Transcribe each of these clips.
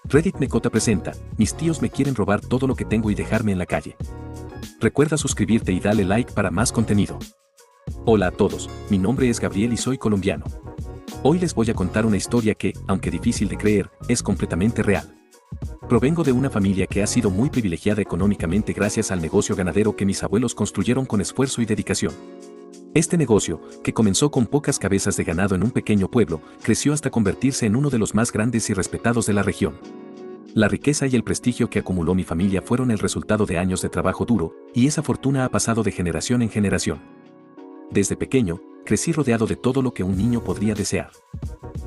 Reddit Mecota presenta, mis tíos me quieren robar todo lo que tengo y dejarme en la calle. Recuerda suscribirte y dale like para más contenido. Hola a todos, mi nombre es Gabriel y soy colombiano. Hoy les voy a contar una historia que, aunque difícil de creer, es completamente real. Provengo de una familia que ha sido muy privilegiada económicamente gracias al negocio ganadero que mis abuelos construyeron con esfuerzo y dedicación. Este negocio, que comenzó con pocas cabezas de ganado en un pequeño pueblo, creció hasta convertirse en uno de los más grandes y respetados de la región. La riqueza y el prestigio que acumuló mi familia fueron el resultado de años de trabajo duro, y esa fortuna ha pasado de generación en generación. Desde pequeño, crecí rodeado de todo lo que un niño podría desear.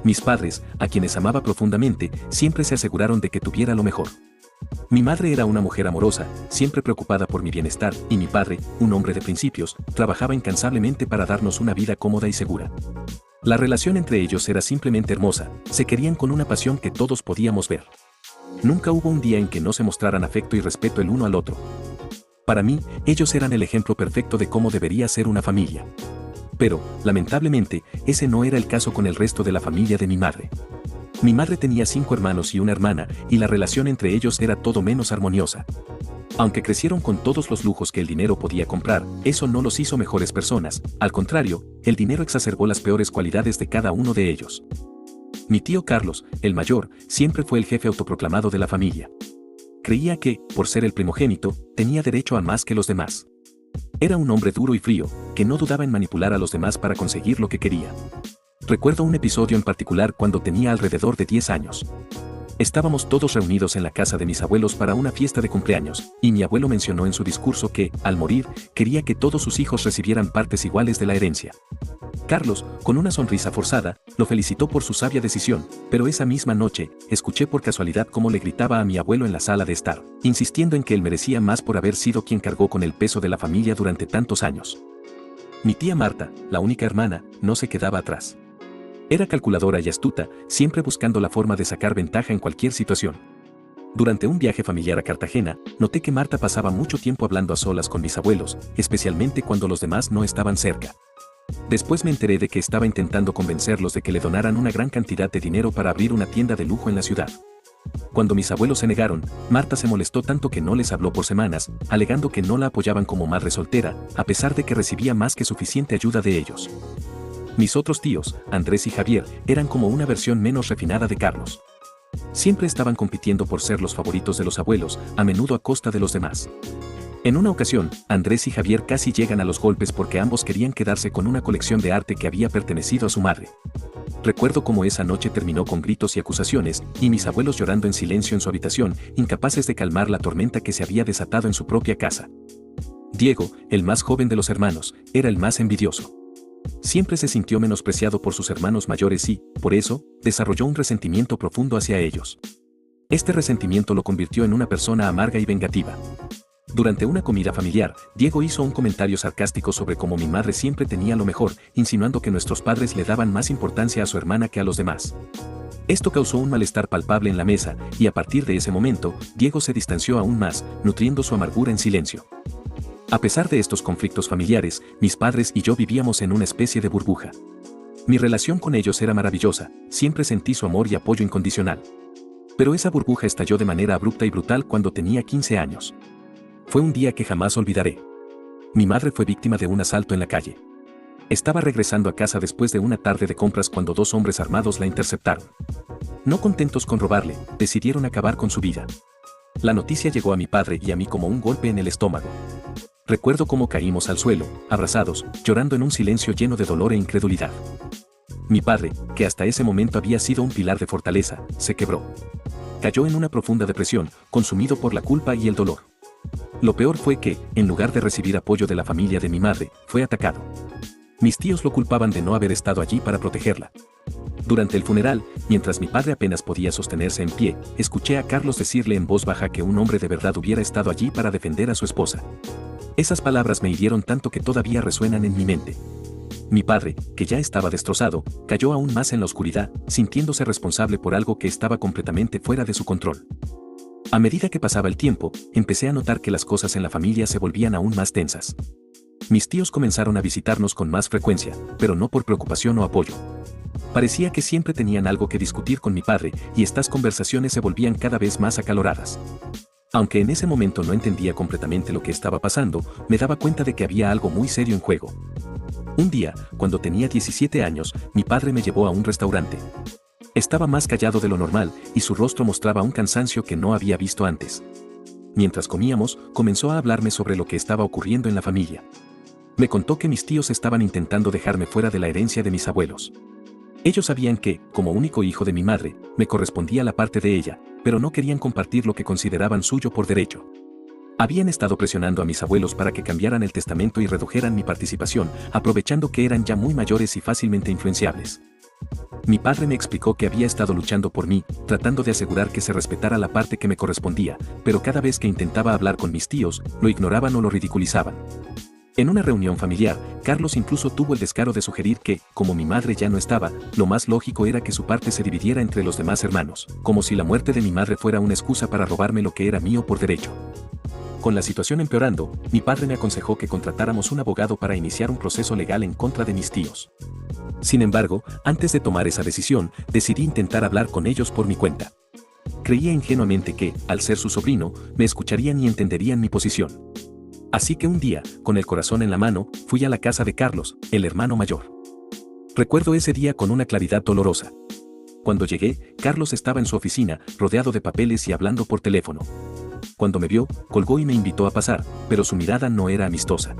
Mis padres, a quienes amaba profundamente, siempre se aseguraron de que tuviera lo mejor. Mi madre era una mujer amorosa, siempre preocupada por mi bienestar, y mi padre, un hombre de principios, trabajaba incansablemente para darnos una vida cómoda y segura. La relación entre ellos era simplemente hermosa, se querían con una pasión que todos podíamos ver. Nunca hubo un día en que no se mostraran afecto y respeto el uno al otro. Para mí, ellos eran el ejemplo perfecto de cómo debería ser una familia. Pero, lamentablemente, ese no era el caso con el resto de la familia de mi madre. Mi madre tenía 5 hermanos y una hermana, y la relación entre ellos era todo menos armoniosa. Aunque crecieron con todos los lujos que el dinero podía comprar, eso no los hizo mejores personas, al contrario, el dinero exacerbó las peores cualidades de cada uno de ellos. Mi tío Carlos, el mayor, siempre fue el jefe autoproclamado de la familia. Creía que, por ser el primogénito, tenía derecho a más que los demás. Era un hombre duro y frío, que no dudaba en manipular a los demás para conseguir lo que quería. Recuerdo un episodio en particular cuando tenía alrededor de 10 años. Estábamos todos reunidos en la casa de mis abuelos para una fiesta de cumpleaños, y mi abuelo mencionó en su discurso que, al morir, quería que todos sus hijos recibieran partes iguales de la herencia. Carlos, con una sonrisa forzada, lo felicitó por su sabia decisión, pero esa misma noche, escuché por casualidad cómo le gritaba a mi abuelo en la sala de estar, insistiendo en que él merecía más por haber sido quien cargó con el peso de la familia durante tantos años. Mi tía Marta, la única hermana, no se quedaba atrás. Era calculadora y astuta, siempre buscando la forma de sacar ventaja en cualquier situación. Durante un viaje familiar a Cartagena, noté que Marta pasaba mucho tiempo hablando a solas con mis abuelos, especialmente cuando los demás no estaban cerca. Después me enteré de que estaba intentando convencerlos de que le donaran una gran cantidad de dinero para abrir una tienda de lujo en la ciudad. Cuando mis abuelos se negaron, Marta se molestó tanto que no les habló por semanas, alegando que no la apoyaban como madre soltera, a pesar de que recibía más que suficiente ayuda de ellos. Mis otros tíos, Andrés y Javier, eran como una versión menos refinada de Carlos. Siempre estaban compitiendo por ser los favoritos de los abuelos, a menudo a costa de los demás. En una ocasión, Andrés y Javier casi llegan a los golpes porque ambos querían quedarse con una colección de arte que había pertenecido a su madre. Recuerdo cómo esa noche terminó con gritos y acusaciones, y mis abuelos llorando en silencio en su habitación, incapaces de calmar la tormenta que se había desatado en su propia casa. Diego, el más joven de los hermanos, era el más envidioso. Siempre se sintió menospreciado por sus hermanos mayores y, por eso, desarrolló un resentimiento profundo hacia ellos. Este resentimiento lo convirtió en una persona amarga y vengativa. Durante una comida familiar, Diego hizo un comentario sarcástico sobre cómo mi madre siempre tenía lo mejor, insinuando que nuestros padres le daban más importancia a su hermana que a los demás. Esto causó un malestar palpable en la mesa, y a partir de ese momento, Diego se distanció aún más, nutriendo su amargura en silencio. A pesar de estos conflictos familiares, mis padres y yo vivíamos en una especie de burbuja. Mi relación con ellos era maravillosa, siempre sentí su amor y apoyo incondicional. Pero esa burbuja estalló de manera abrupta y brutal cuando tenía 15 años. Fue un día que jamás olvidaré. Mi madre fue víctima de un asalto en la calle. Estaba regresando a casa después de una tarde de compras cuando 2 hombres armados la interceptaron. No contentos con robarle, decidieron acabar con su vida. La noticia llegó a mi padre y a mí como un golpe en el estómago. Recuerdo cómo caímos al suelo, abrazados, llorando en un silencio lleno de dolor e incredulidad. Mi padre, que hasta ese momento había sido un pilar de fortaleza, se quebró. Cayó en una profunda depresión, consumido por la culpa y el dolor. Lo peor fue que, en lugar de recibir apoyo de la familia de mi madre, fue atacado. Mis tíos lo culpaban de no haber estado allí para protegerla. Durante el funeral, mientras mi padre apenas podía sostenerse en pie, escuché a Carlos decirle en voz baja que un hombre de verdad hubiera estado allí para defender a su esposa. Esas palabras me hirieron tanto que todavía resuenan en mi mente. Mi padre, que ya estaba destrozado, cayó aún más en la oscuridad, sintiéndose responsable por algo que estaba completamente fuera de su control. A medida que pasaba el tiempo, empecé a notar que las cosas en la familia se volvían aún más tensas. Mis tíos comenzaron a visitarnos con más frecuencia, pero no por preocupación o apoyo. Parecía que siempre tenían algo que discutir con mi padre, y estas conversaciones se volvían cada vez más acaloradas. Aunque en ese momento no entendía completamente lo que estaba pasando, me daba cuenta de que había algo muy serio en juego. Un día, cuando tenía 17 años, mi padre me llevó a un restaurante. Estaba más callado de lo normal, y su rostro mostraba un cansancio que no había visto antes. Mientras comíamos, comenzó a hablarme sobre lo que estaba ocurriendo en la familia. Me contó que mis tíos estaban intentando dejarme fuera de la herencia de mis abuelos. Ellos sabían que, como único hijo de mi madre, me correspondía la parte de ella, pero no querían compartir lo que consideraban suyo por derecho. Habían estado presionando a mis abuelos para que cambiaran el testamento y redujeran mi participación, aprovechando que eran ya muy mayores y fácilmente influenciables. Mi padre me explicó que había estado luchando por mí, tratando de asegurar que se respetara la parte que me correspondía, pero cada vez que intentaba hablar con mis tíos, lo ignoraban o lo ridiculizaban. En una reunión familiar, Carlos incluso tuvo el descaro de sugerir que, como mi madre ya no estaba, lo más lógico era que su parte se dividiera entre los demás hermanos, como si la muerte de mi madre fuera una excusa para robarme lo que era mío por derecho. Con la situación empeorando, mi padre me aconsejó que contratáramos un abogado para iniciar un proceso legal en contra de mis tíos. Sin embargo, antes de tomar esa decisión, decidí intentar hablar con ellos por mi cuenta. Creía ingenuamente que, al ser su sobrino, me escucharían y entenderían mi posición. Así que un día, con el corazón en la mano, fui a la casa de Carlos, el hermano mayor. Recuerdo ese día con una claridad dolorosa. Cuando llegué, Carlos estaba en su oficina, rodeado de papeles y hablando por teléfono. Cuando me vio, colgó y me invitó a pasar, pero su mirada no era amistosa.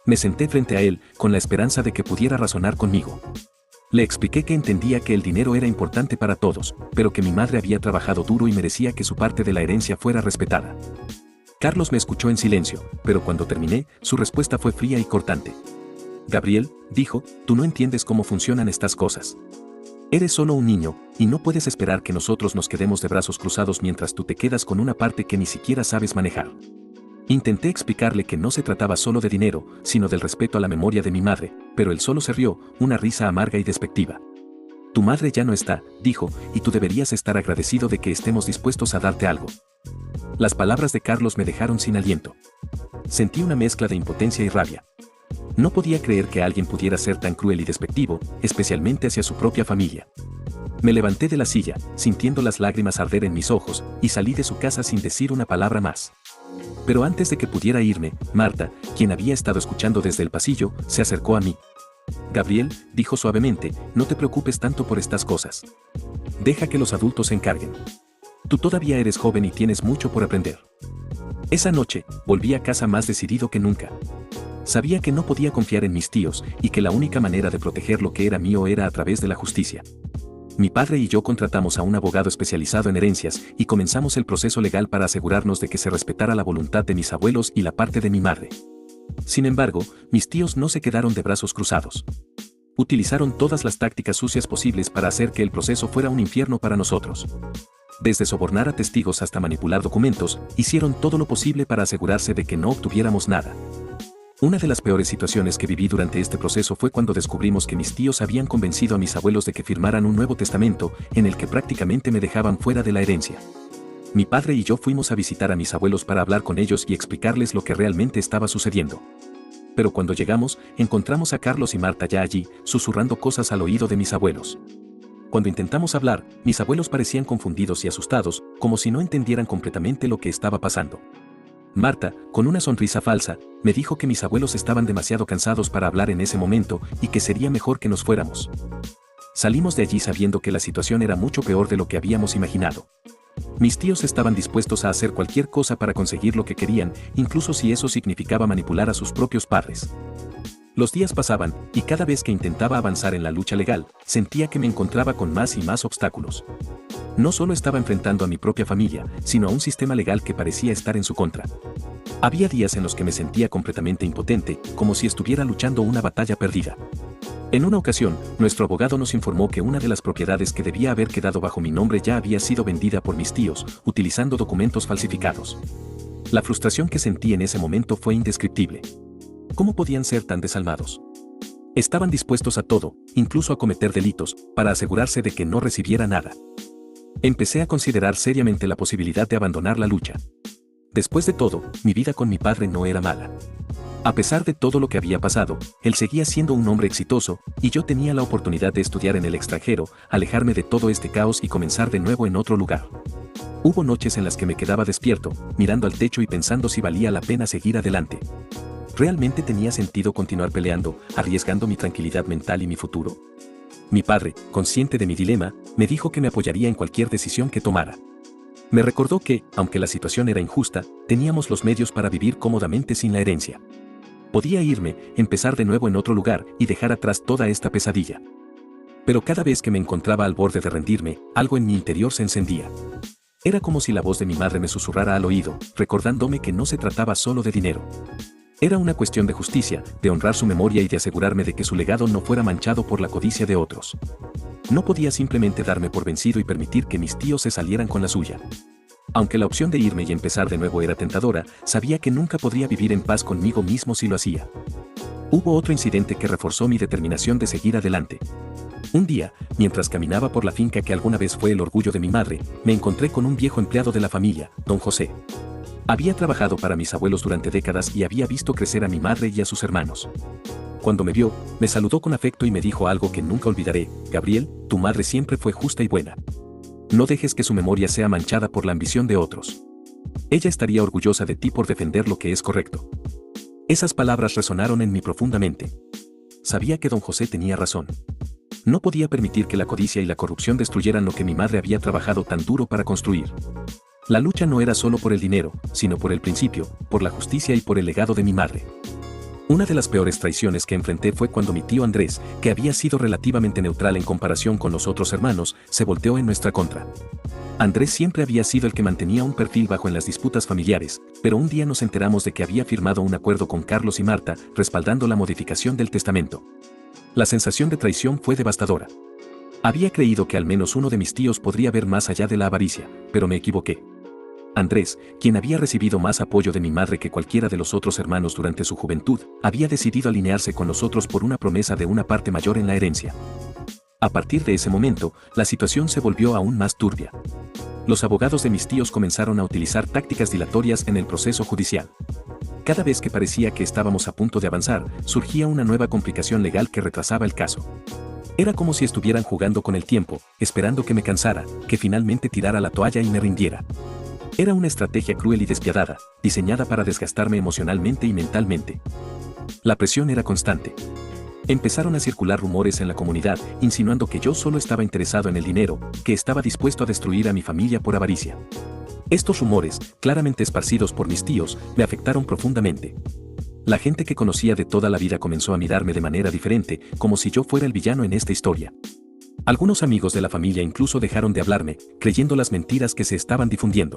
Me senté frente a él, con la esperanza de que pudiera razonar conmigo. Le expliqué que entendía que el dinero era importante para todos, pero que mi madre había trabajado duro y merecía que su parte de la herencia fuera respetada. Carlos me escuchó en silencio, pero cuando terminé, su respuesta fue fría y cortante. Gabriel, dijo, tú no entiendes cómo funcionan estas cosas. Eres solo un niño, y no puedes esperar que nosotros nos quedemos de brazos cruzados mientras tú te quedas con una parte que ni siquiera sabes manejar. Intenté explicarle que no se trataba solo de dinero, sino del respeto a la memoria de mi madre, pero él solo se rió, una risa amarga y despectiva. Tu madre ya no está, dijo, y tú deberías estar agradecido de que estemos dispuestos a darte algo. Las palabras de Carlos me dejaron sin aliento. Sentí una mezcla de impotencia y rabia. No podía creer que alguien pudiera ser tan cruel y despectivo, especialmente hacia su propia familia. Me levanté de la silla, sintiendo las lágrimas arder en mis ojos, y salí de su casa sin decir una palabra más. Pero antes de que pudiera irme, Marta, quien había estado escuchando desde el pasillo, se acercó a mí. Gabriel, dijo suavemente, no te preocupes tanto por estas cosas. Deja que los adultos se encarguen. Tú todavía eres joven y tienes mucho por aprender. Esa noche, volví a casa más decidido que nunca. Sabía que no podía confiar en mis tíos, y que la única manera de proteger lo que era mío era a través de la justicia. Mi padre y yo contratamos a un abogado especializado en herencias, y comenzamos el proceso legal para asegurarnos de que se respetara la voluntad de mis abuelos y la parte de mi madre. Sin embargo, mis tíos no se quedaron de brazos cruzados. Utilizaron todas las tácticas sucias posibles para hacer que el proceso fuera un infierno para nosotros. Desde sobornar a testigos hasta manipular documentos, hicieron todo lo posible para asegurarse de que no obtuviéramos nada. Una de las peores situaciones que viví durante este proceso fue cuando descubrimos que mis tíos habían convencido a mis abuelos de que firmaran un nuevo testamento, en el que prácticamente me dejaban fuera de la herencia. Mi padre y yo fuimos a visitar a mis abuelos para hablar con ellos y explicarles lo que realmente estaba sucediendo. Pero cuando llegamos, encontramos a Carlos y Marta ya allí, susurrando cosas al oído de mis abuelos. Cuando intentamos hablar, mis abuelos parecían confundidos y asustados, como si no entendieran completamente lo que estaba pasando. Marta, con una sonrisa falsa, me dijo que mis abuelos estaban demasiado cansados para hablar en ese momento y que sería mejor que nos fuéramos. Salimos de allí sabiendo que la situación era mucho peor de lo que habíamos imaginado. Mis tíos estaban dispuestos a hacer cualquier cosa para conseguir lo que querían, incluso si eso significaba manipular a sus propios padres. Los días pasaban, y cada vez que intentaba avanzar en la lucha legal, sentía que me encontraba con más y más obstáculos. No solo estaba enfrentando a mi propia familia, sino a un sistema legal que parecía estar en su contra. Había días en los que me sentía completamente impotente, como si estuviera luchando una batalla perdida. En una ocasión, nuestro abogado nos informó que una de las propiedades que debía haber quedado bajo mi nombre ya había sido vendida por mis tíos, utilizando documentos falsificados. La frustración que sentí en ese momento fue indescriptible. ¿Cómo podían ser tan desalmados? Estaban dispuestos a todo, incluso a cometer delitos, para asegurarse de que no recibiera nada. Empecé a considerar seriamente la posibilidad de abandonar la lucha. Después de todo, mi vida con mi padre no era mala. A pesar de todo lo que había pasado, él seguía siendo un hombre exitoso, y yo tenía la oportunidad de estudiar en el extranjero, alejarme de todo este caos y comenzar de nuevo en otro lugar. Hubo noches en las que me quedaba despierto, mirando al techo y pensando si valía la pena seguir adelante. ¿Realmente tenía sentido continuar peleando, arriesgando mi tranquilidad mental y mi futuro? Mi padre, consciente de mi dilema, me dijo que me apoyaría en cualquier decisión que tomara. Me recordó que, aunque la situación era injusta, teníamos los medios para vivir cómodamente sin la herencia. Podía irme, empezar de nuevo en otro lugar y dejar atrás toda esta pesadilla. Pero cada vez que me encontraba al borde de rendirme, algo en mi interior se encendía. Era como si la voz de mi madre me susurrara al oído, recordándome que no se trataba solo de dinero. Era una cuestión de justicia, de honrar su memoria y de asegurarme de que su legado no fuera manchado por la codicia de otros. No podía simplemente darme por vencido y permitir que mis tíos se salieran con la suya. Aunque la opción de irme y empezar de nuevo era tentadora, sabía que nunca podría vivir en paz conmigo mismo si lo hacía. Hubo otro incidente que reforzó mi determinación de seguir adelante. Un día, mientras caminaba por la finca que alguna vez fue el orgullo de mi madre, me encontré con un viejo empleado de la familia, don José. Había trabajado para mis abuelos durante décadas y había visto crecer a mi madre y a sus hermanos. Cuando me vio, me saludó con afecto y me dijo algo que nunca olvidaré: Gabriel, tu madre siempre fue justa y buena. No dejes que su memoria sea manchada por la ambición de otros. Ella estaría orgullosa de ti por defender lo que es correcto. Esas palabras resonaron en mí profundamente. Sabía que don José tenía razón. No podía permitir que la codicia y la corrupción destruyeran lo que mi madre había trabajado tan duro para construir. La lucha no era solo por el dinero, sino por el principio, por la justicia y por el legado de mi madre. Una de las peores traiciones que enfrenté fue cuando mi tío Andrés, que había sido relativamente neutral en comparación con los otros hermanos, se volteó en nuestra contra. Andrés siempre había sido el que mantenía un perfil bajo en las disputas familiares, pero un día nos enteramos de que había firmado un acuerdo con Carlos y Marta, respaldando la modificación del testamento. La sensación de traición fue devastadora. Había creído que al menos uno de mis tíos podría ver más allá de la avaricia, pero me equivoqué. Andrés, quien había recibido más apoyo de mi madre que cualquiera de los otros hermanos durante su juventud, había decidido alinearse con nosotros por una promesa de una parte mayor en la herencia. A partir de ese momento, la situación se volvió aún más turbia. Los abogados de mis tíos comenzaron a utilizar tácticas dilatorias en el proceso judicial. Cada vez que parecía que estábamos a punto de avanzar, surgía una nueva complicación legal que retrasaba el caso. Era como si estuvieran jugando con el tiempo, esperando que me cansara, que finalmente tirara la toalla y me rindiera. Era una estrategia cruel y despiadada, diseñada para desgastarme emocionalmente y mentalmente. La presión era constante. Empezaron a circular rumores en la comunidad, insinuando que yo solo estaba interesado en el dinero, que estaba dispuesto a destruir a mi familia por avaricia. Estos rumores, claramente esparcidos por mis tíos, me afectaron profundamente. La gente que conocía de toda la vida comenzó a mirarme de manera diferente, como si yo fuera el villano en esta historia. Algunos amigos de la familia incluso dejaron de hablarme, creyendo las mentiras que se estaban difundiendo.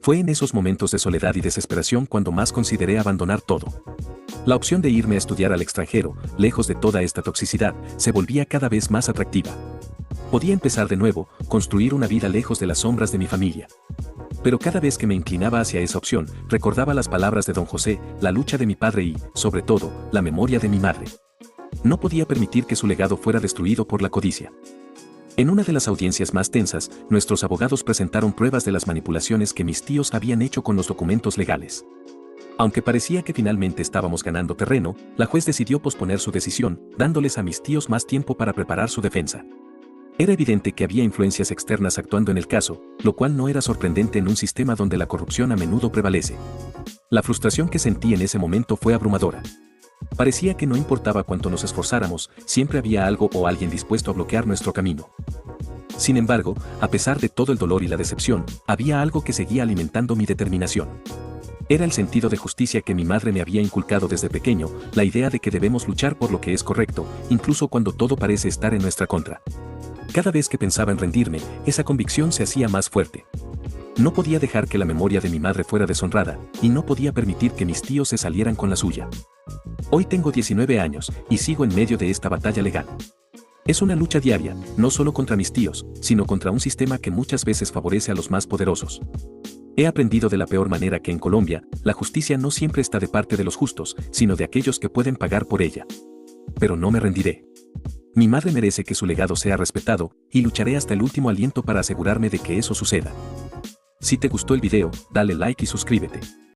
Fue en esos momentos de soledad y desesperación cuando más consideré abandonar todo. La opción de irme a estudiar al extranjero, lejos de toda esta toxicidad, se volvía cada vez más atractiva. Podía empezar de nuevo, construir una vida lejos de las sombras de mi familia. Pero cada vez que me inclinaba hacia esa opción, recordaba las palabras de don José, la lucha de mi padre y, sobre todo, la memoria de mi madre. No podía permitir que su legado fuera destruido por la codicia. En una de las audiencias más tensas, nuestros abogados presentaron pruebas de las manipulaciones que mis tíos habían hecho con los documentos legales. Aunque parecía que finalmente estábamos ganando terreno, la juez decidió posponer su decisión, dándoles a mis tíos más tiempo para preparar su defensa. Era evidente que había influencias externas actuando en el caso, lo cual no era sorprendente en un sistema donde la corrupción a menudo prevalece. La frustración que sentí en ese momento fue abrumadora. Parecía que no importaba cuánto nos esforzáramos, siempre había algo o alguien dispuesto a bloquear nuestro camino. Sin embargo, a pesar de todo el dolor y la decepción, había algo que seguía alimentando mi determinación. Era el sentido de justicia que mi madre me había inculcado desde pequeño, la idea de que debemos luchar por lo que es correcto, incluso cuando todo parece estar en nuestra contra. Cada vez que pensaba en rendirme, esa convicción se hacía más fuerte. No podía dejar que la memoria de mi madre fuera deshonrada, y no podía permitir que mis tíos se salieran con la suya. Hoy tengo 19 años, y sigo en medio de esta batalla legal. Es una lucha diaria, no solo contra mis tíos, sino contra un sistema que muchas veces favorece a los más poderosos. He aprendido de la peor manera que en Colombia, la justicia no siempre está de parte de los justos, sino de aquellos que pueden pagar por ella. Pero no me rendiré. Mi madre merece que su legado sea respetado, y lucharé hasta el último aliento para asegurarme de que eso suceda. Si te gustó el video, dale like y suscríbete.